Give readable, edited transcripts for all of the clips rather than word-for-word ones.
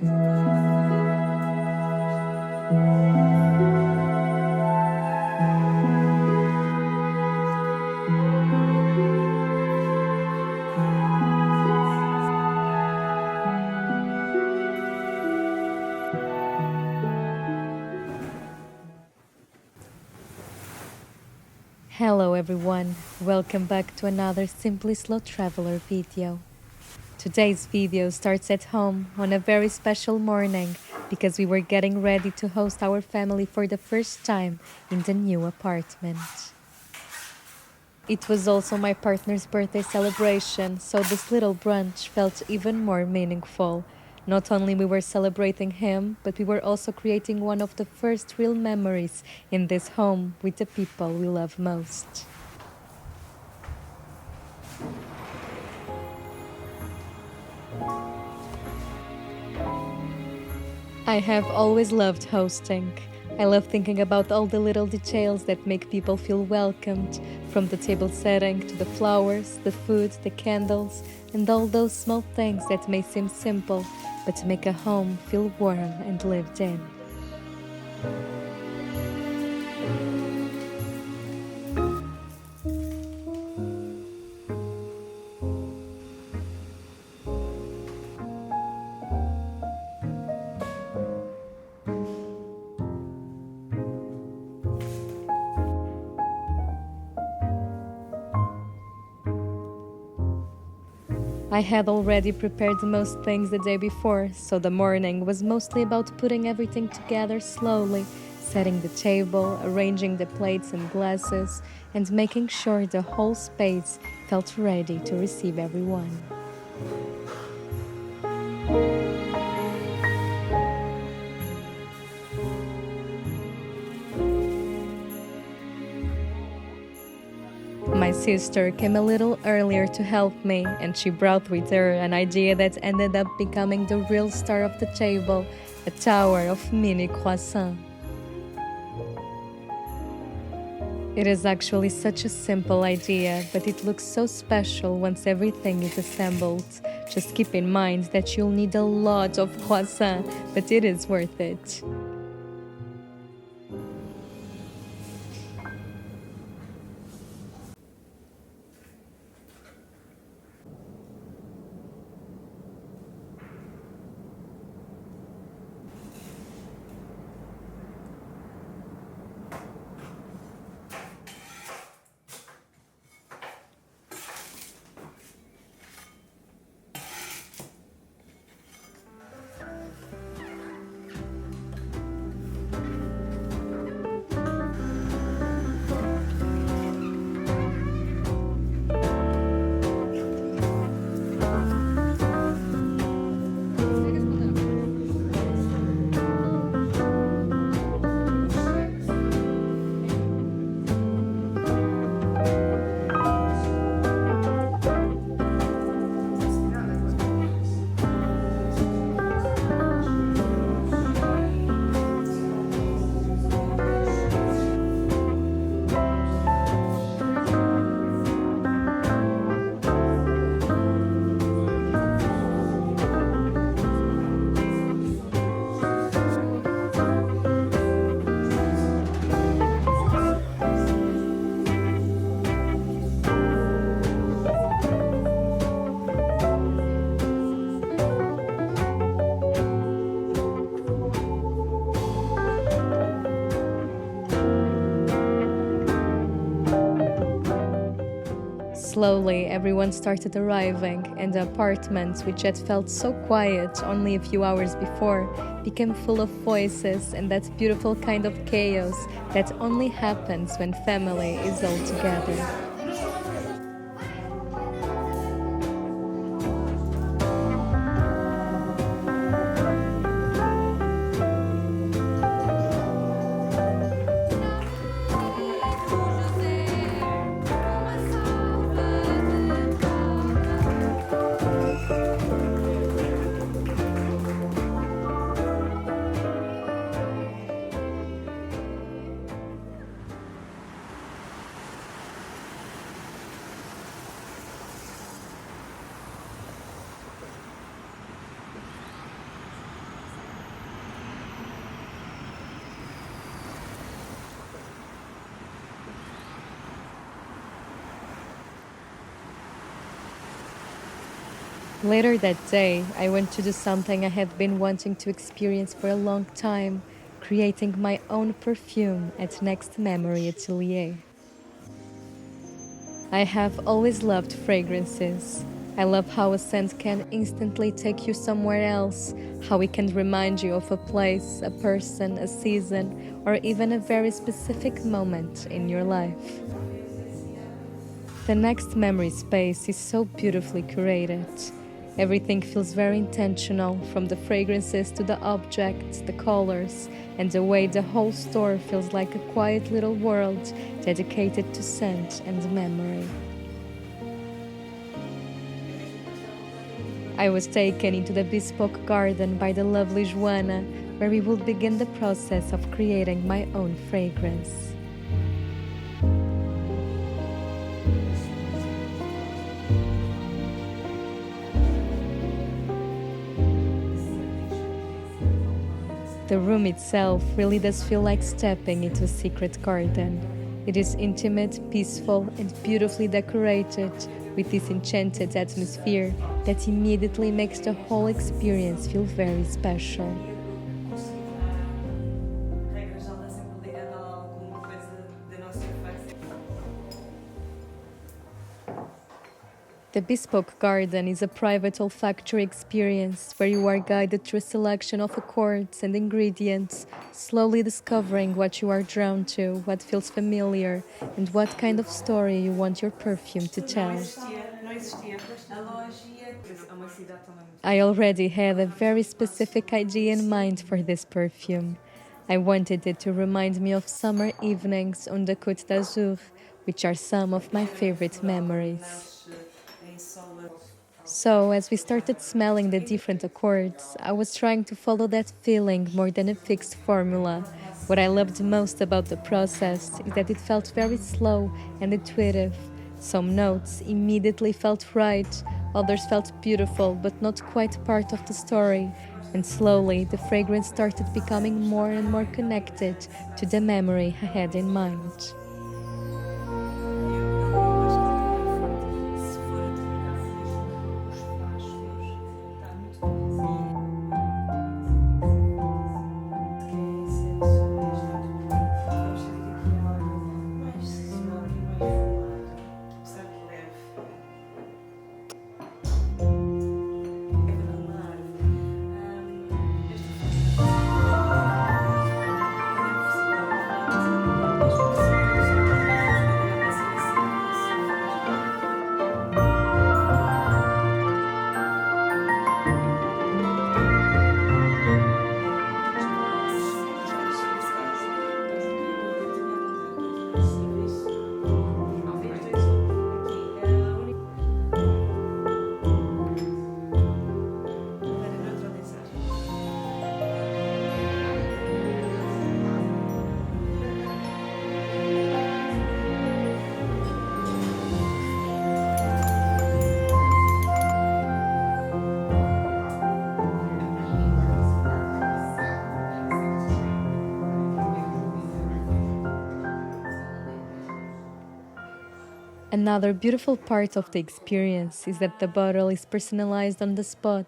Hello everyone, welcome back to another Simply Slow Traveler video. Today's video starts at home on a very special morning because we were getting ready to host our family for the first time in the new apartment. It was also my partner's birthday celebration, so this little brunch felt even more meaningful. Not only we were celebrating him, but we were also creating one of the first real memories in this home with the people we love most. I have always loved hosting. I love thinking about all the little details that make people feel welcomed, from the table setting to the flowers, the food, the candles, and all those small things that may seem simple, but make a home feel warm and lived in. I had already prepared most things the day before, so the morning was mostly about putting everything together slowly, setting the table, arranging the plates and glasses, and making sure the whole space felt ready to receive everyone. My sister came a little earlier to help me, and she brought with her an idea that ended up becoming the real star of the table, a tower of mini croissants. It is actually such a simple idea, but it looks so special once everything is assembled. Just keep in mind that you'll need a lot of croissants, but it is worth it. Slowly, everyone started arriving, and the apartment, which had felt so quiet only a few hours before, became full of voices and that beautiful kind of chaos that only happens when family is all together. Later that day, I went to do something I had been wanting to experience for a long time, creating my own perfume at Next Memory Atelier. I have always loved fragrances. I love how a scent can instantly take you somewhere else, how it can remind you of a place, a person, a season, or even a very specific moment in your life. The Next Memory space is so beautifully curated. Everything feels very intentional, from the fragrances to the objects, the colors, and the way the whole store feels like a quiet little world dedicated to scent and memory. I was taken into the bespoke garden by the lovely Joana, where we will begin the process of creating my own fragrance. The room itself really does feel like stepping into a secret garden. It is intimate, peaceful, and beautifully decorated with this enchanted atmosphere that immediately makes the whole experience feel very special. The Bespoke Garden is a private olfactory experience where you are guided through a selection of accords and ingredients, slowly discovering what you are drawn to, what feels familiar, and what kind of story you want your perfume to tell. I already had a very specific idea in mind for this perfume. I wanted it to remind me of summer evenings on the Côte d'Azur, which are some of my favorite memories. So, as we started smelling the different accords, I was trying to follow that feeling more than a fixed formula. What I loved most about the process is that it felt very slow and intuitive. Some notes immediately felt right, others felt beautiful but not quite part of the story. And slowly, the fragrance started becoming more and more connected to the memory I had in mind. Another beautiful part of the experience is that the bottle is personalized on the spot,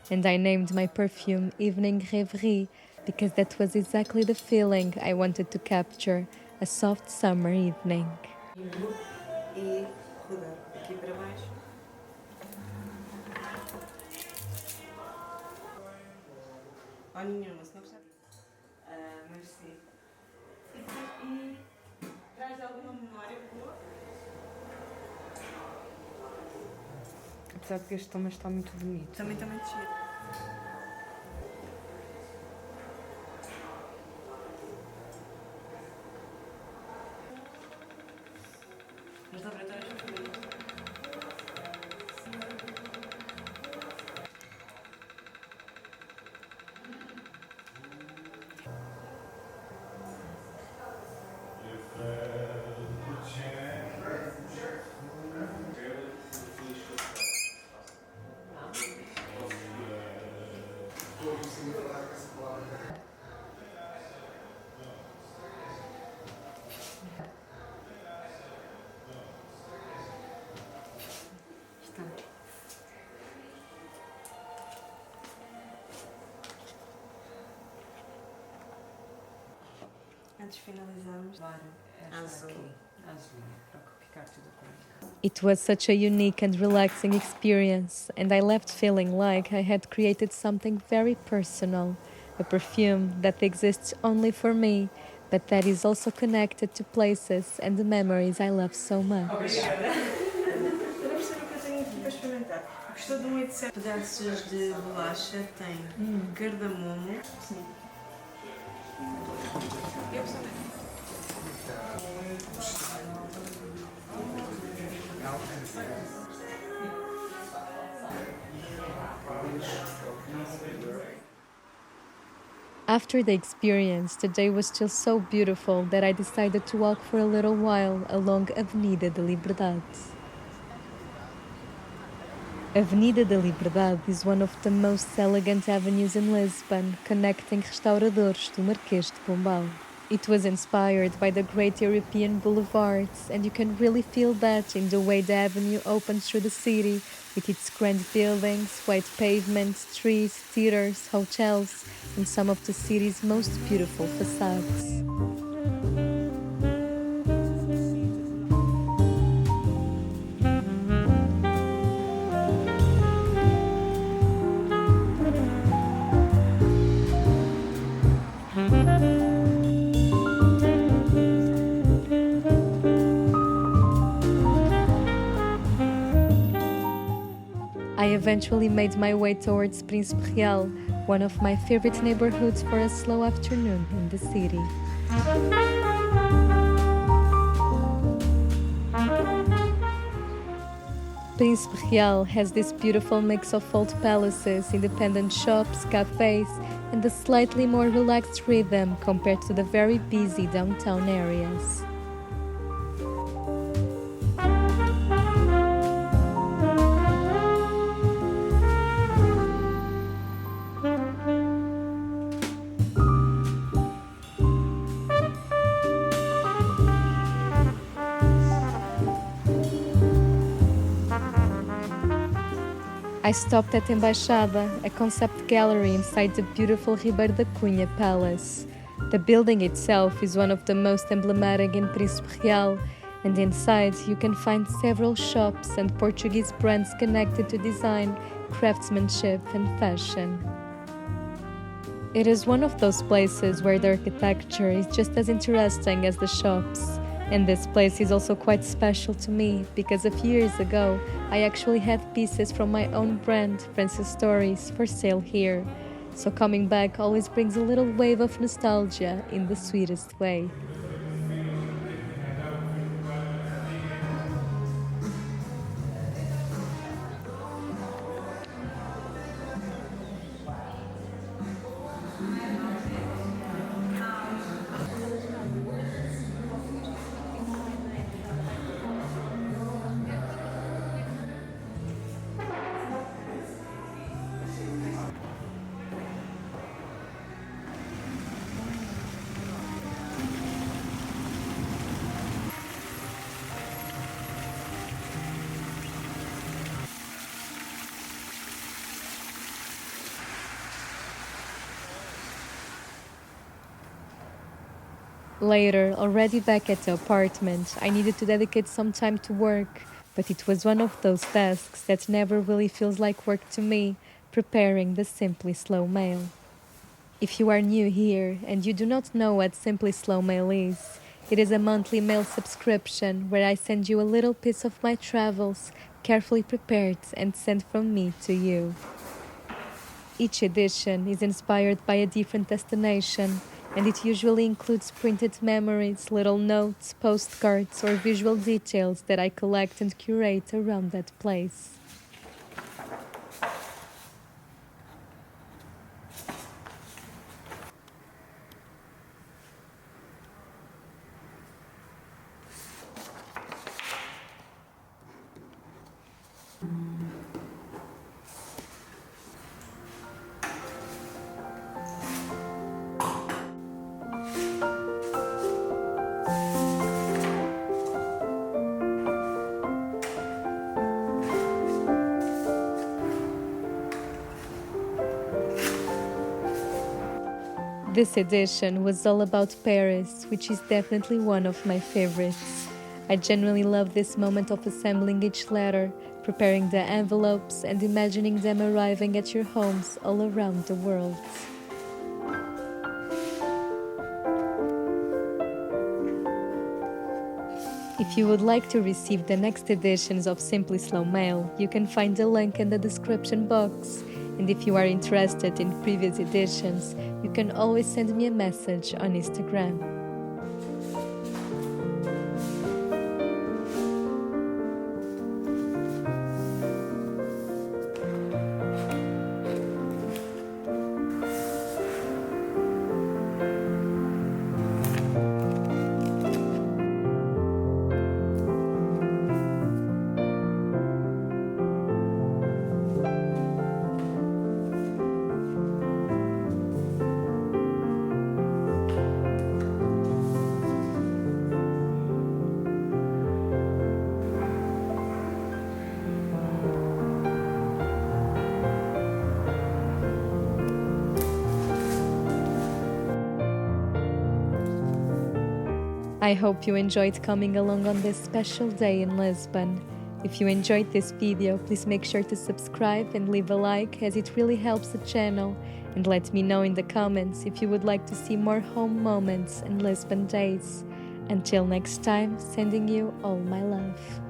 and I named my perfume Evening Rêverie because that was exactly the feeling I wanted to capture, a soft summer evening. Apesar de que este também está muito bonito. Também está muito giro. Os laboratórios preferidos. Está. Antes finalizamos Levar esta azul. aqui, azul, para ficar tudo combinado. It was such a unique and relaxing experience, and I left feeling like I had created something very personal, a perfume that exists only for me, but that is also connected to places and the memories I love so much. Obrigada. Eu não percebo o que eu tenho aqui para experimentar. Gostou de um etc. Pedaços de bolacha, tem cardamomo. Sim. Eu percebo. After the experience, the day was still so beautiful that I decided to walk for a little while along Avenida da Liberdade. Avenida da Liberdade is one of the most elegant avenues in Lisbon, connecting restauradores do Marquês de Pombal. It was inspired by the great European boulevards, and you can really feel that in the way the avenue opens through the city, with its grand buildings, white pavements, trees, theaters, hotels, and some of the city's most beautiful facades. I eventually made my way towards Príncipe Real, one of my favorite neighborhoods for a slow afternoon in the city. Príncipe Real has this beautiful mix of old palaces, independent shops, cafes, and a slightly more relaxed rhythm compared to the very busy downtown areas. I stopped at Embaixada, a concept gallery inside the beautiful Ribeiro da Cunha Palace. The building itself is one of the most emblematic in Príncipe Real, and inside you can find several shops and Portuguese brands connected to design, craftsmanship, and fashion. It is one of those places where the architecture is just as interesting as the shops. And this place is also quite special to me because a few years ago I actually had pieces from my own brand, Francis Stories, for sale here. So coming back always brings a little wave of nostalgia in the sweetest way. Later, already back at the apartment, I needed to dedicate some time to work, but it was one of those tasks that never really feels like work to me, preparing the Simply Slow mail. If you are new here and you do not know what Simply Slow mail is, it is a monthly mail subscription where I send you a little piece of my travels, carefully prepared and sent from me to you. Each edition is inspired by a different destination, and it usually includes printed memories, little notes, postcards, or visual details that I collect and curate around that place. This edition was all about Paris, which is definitely one of my favorites. I genuinely love this moment of assembling each letter, preparing the envelopes, and imagining them arriving at your homes all around the world. If you would like to receive the next editions of Simply Slow Mail, you can find the link in the description box. And if you are interested in previous editions, you can always send me a message on Instagram. I hope you enjoyed coming along on this special day in Lisbon. If you enjoyed this video, please make sure to subscribe and leave a like, as it really helps the channel. And let me know in the comments if you would like to see more home moments and Lisbon days. Until next time, sending you all my love.